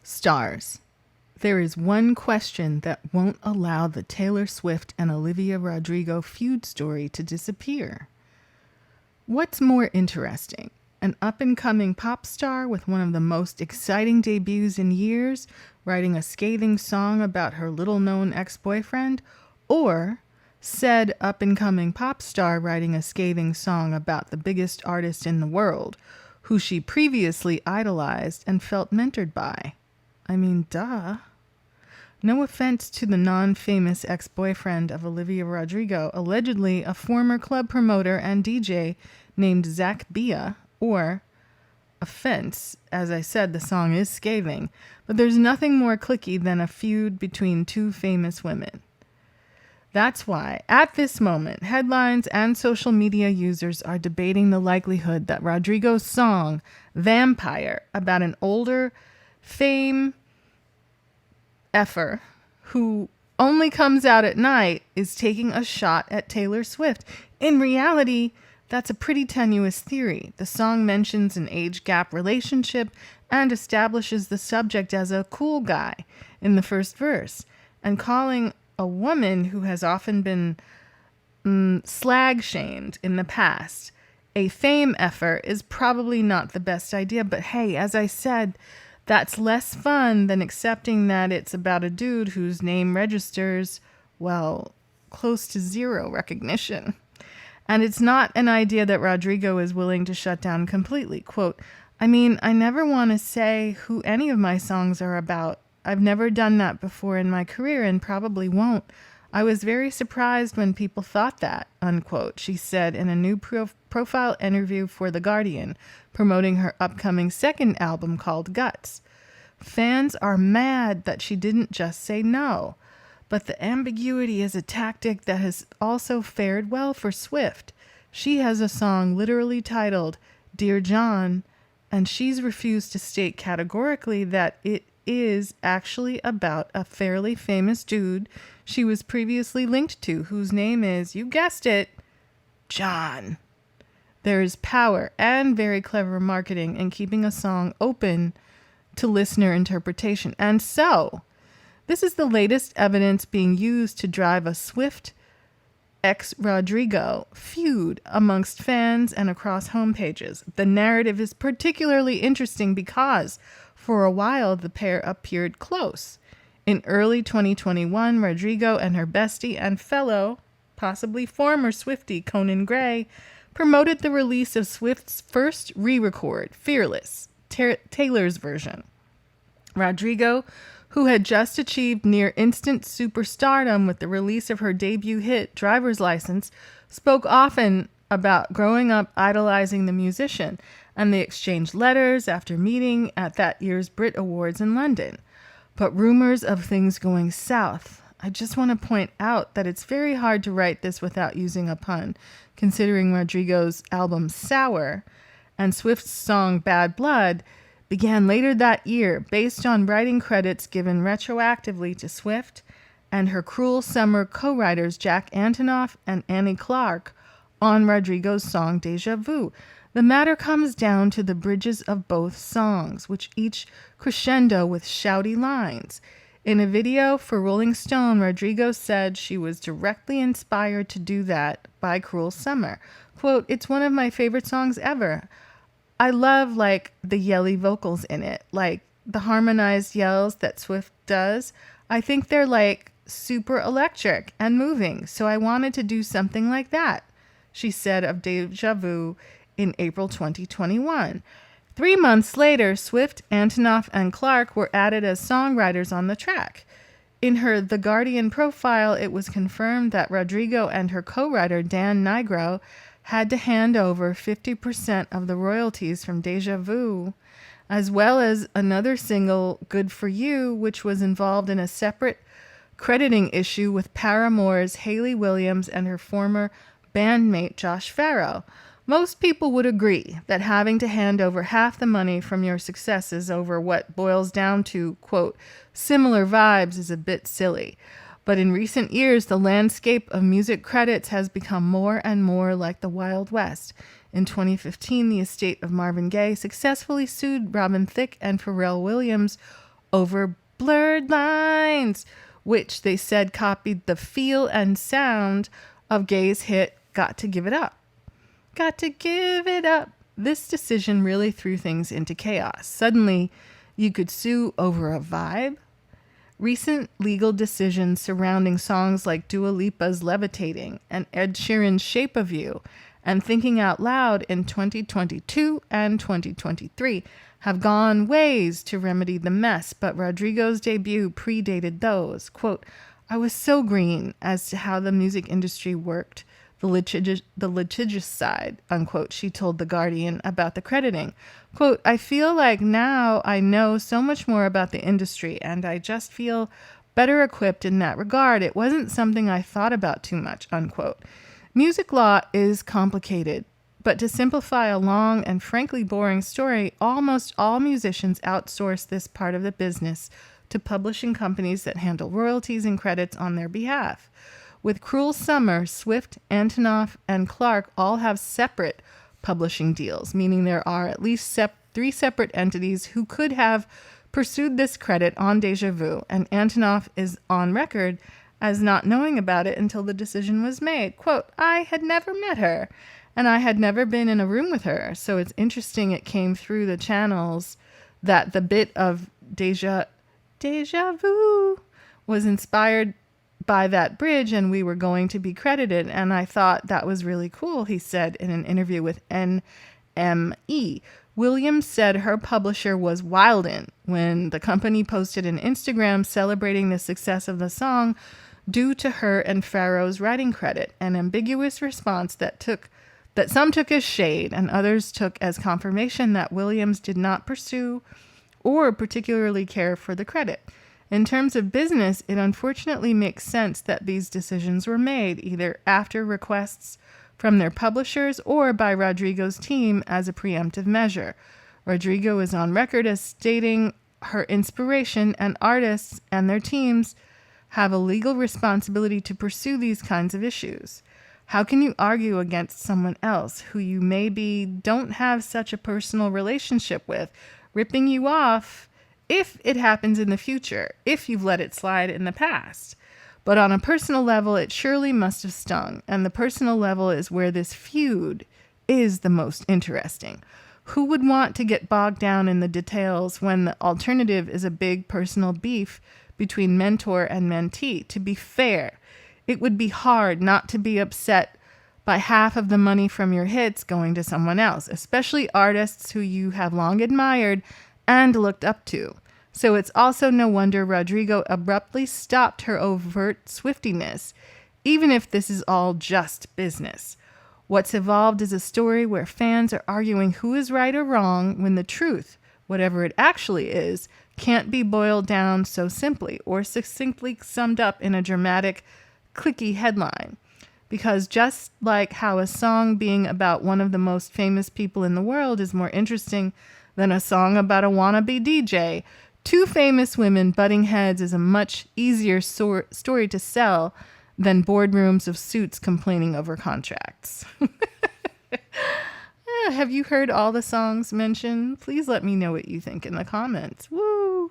Stars. There is one question that won't allow the Taylor Swift and Olivia Rodrigo feud story to disappear. What's more interesting? An up-and-coming pop star with one of the most exciting debuts in years, writing a scathing song about her little-known ex-boyfriend, or said up-and-coming pop star writing a scathing song about the biggest artist in the world, who she previously idolized and felt mentored by? I mean, duh. No offense to the non-famous ex-boyfriend of Olivia Rodrigo, allegedly a former club promoter and DJ named Zach Bia, or offense, as I said, the song is scathing, but there's nothing more cliquey than a feud between two famous women. That's why, at this moment, headlines and social media users are debating the likelihood that Rodrigo's song, Vampire, about an older fame effer who only comes out at night, is taking a shot at Taylor Swift. In reality, that's a pretty tenuous theory. The song mentions an age gap relationship and establishes the subject as a cool guy in the first verse, and calling a woman who has often been slag shamed in the past a fame effer is probably not the best idea. But hey, as I said, that's less fun than accepting that it's about a dude whose name registers, well, close to zero recognition. And it's not an idea that Rodrigo is willing to shut down completely. Quote, I mean, I never want to say who any of my songs are about. I've never done that before in my career and probably won't. I was very surprised when people thought that, unquote, she said in a new profile interview for The Guardian, promoting her upcoming second album called Guts. Fans are mad that she didn't just say no. But the ambiguity is a tactic that has also fared well for Swift. She has a song literally titled Dear John, and she's refused to state categorically that it is actually about a fairly famous dude she was previously linked to, whose name is, you guessed it, John. There is power and very clever marketing in keeping a song open to listener interpretation. And so, this is the latest evidence being used to drive a Swift x Rodrigo feud amongst fans and across homepages. The narrative is particularly interesting because, for a while, the pair appeared close. In early 2021, Rodrigo and her bestie and fellow, possibly former Swiftie Conan Gray, promoted the release of Swift's first re-record, Fearless, Taylor's version. Rodrigo, who had just achieved near instant superstardom with the release of her debut hit, Driver's License, spoke often about growing up idolizing the musician, and they exchanged letters after meeting at that year's Brit Awards in London. But rumors of things going south. I just want to point out that it's very hard to write this without using a pun, considering Rodrigo's album Sour and Swift's song Bad Blood began later that year based on writing credits given retroactively to Swift and her Cruel Summer co-writers Jack Antonoff and Annie Clark on Rodrigo's song Deja Vu. The matter comes down to the bridges of both songs, which each crescendo with shouty lines. In a video for Rolling Stone, Rodrigo said she was directly inspired to do that by Cruel Summer. Quote, it's one of my favorite songs ever. I love, the yelly vocals in it, the harmonized yells that Swift does. I think they're, super electric and moving, so I wanted to do something like that, she said of Deja Vu in April 2021. 3 months later, Swift, Antonoff, and Clark were added as songwriters on the track. In her The Guardian profile, it was confirmed that Rodrigo and her co-writer Dan Nigro had to hand over 50% of the royalties from Deja Vu, as well as another single, Good For You, which was involved in a separate crediting issue with Paramore's Hayley Williams and her former bandmate Josh Farro. Most people would agree that having to hand over half the money from your successes over what boils down to, quote, similar vibes is a bit silly. But in recent years, the landscape of music credits has become more and more like the Wild West. In 2015, the estate of Marvin Gaye successfully sued Robin Thicke and Pharrell Williams over blurred lines, which they said copied the feel and sound of Gay's hit Got to Give It Up. Got to give it up. This decision really threw things into chaos. Suddenly, you could sue over a vibe. Recent legal decisions surrounding songs like Dua Lipa's Levitating and Ed Sheeran's Shape of You and Thinking Out Loud in 2022 and 2023 have gone ways to remedy the mess, but Rodrigo's debut predated those. Quote, I was so green as to how the music industry worked, the litigious side, unquote, she told The Guardian about the crediting. Quote, I feel like now I know so much more about the industry and I just feel better equipped in that regard. It wasn't something I thought about too much, unquote. Music law is complicated, but to simplify a long and frankly boring story, almost all musicians outsource this part of the business to publishing companies that handle royalties and credits on their behalf. With Cruel Summer, Swift, Antonoff, and Clarke all have separate publishing deals, meaning there are at least 3 separate entities who could have pursued this credit on Deja Vu, and Antonoff is on record as not knowing about it until the decision was made. Quote, I had never met her, and I had never been in a room with her, so it's interesting it came through the channels that the bit of Deja Vu was inspired by that bridge and we were going to be credited, and I thought that was really cool, he said in an interview with NME. Williams said her publisher was wildin' when the company posted an Instagram celebrating the success of the song due to her and Pharoah's writing credit, an ambiguous response that some took as shade and others took as confirmation that Williams did not pursue or particularly care for the credit. In terms of business, it unfortunately makes sense that these decisions were made either after requests from their publishers or by Rodrigo's team as a preemptive measure. Rodrigo is on record as stating her inspiration and artists and their teams have a legal responsibility to pursue these kinds of issues. How can you argue against someone else who you maybe don't have such a personal relationship with, ripping you off if it happens in the future, if you've let it slide in the past? But on a personal level, it surely must have stung, and the personal level is where this feud is the most interesting. Who would want to get bogged down in the details when the alternative is a big personal beef between mentor and mentee? To be fair, it would be hard not to be upset by half of the money from your hits going to someone else, especially artists who you have long admired and looked up to. So it's also no wonder Rodrigo abruptly stopped her overt Swiftiness, even if this is all just business. What's evolved is a story where fans are arguing who is right or wrong when the truth, whatever it actually is, can't be boiled down so simply or succinctly summed up in a dramatic, clicky headline. Because just like how a song being about one of the most famous people in the world is more interesting than a song about a wannabe DJ, two famous women butting heads is a much easier story to sell than boardrooms of suits complaining over contracts. Have you heard all the songs mentioned? Please let me know what you think in the comments. Woo!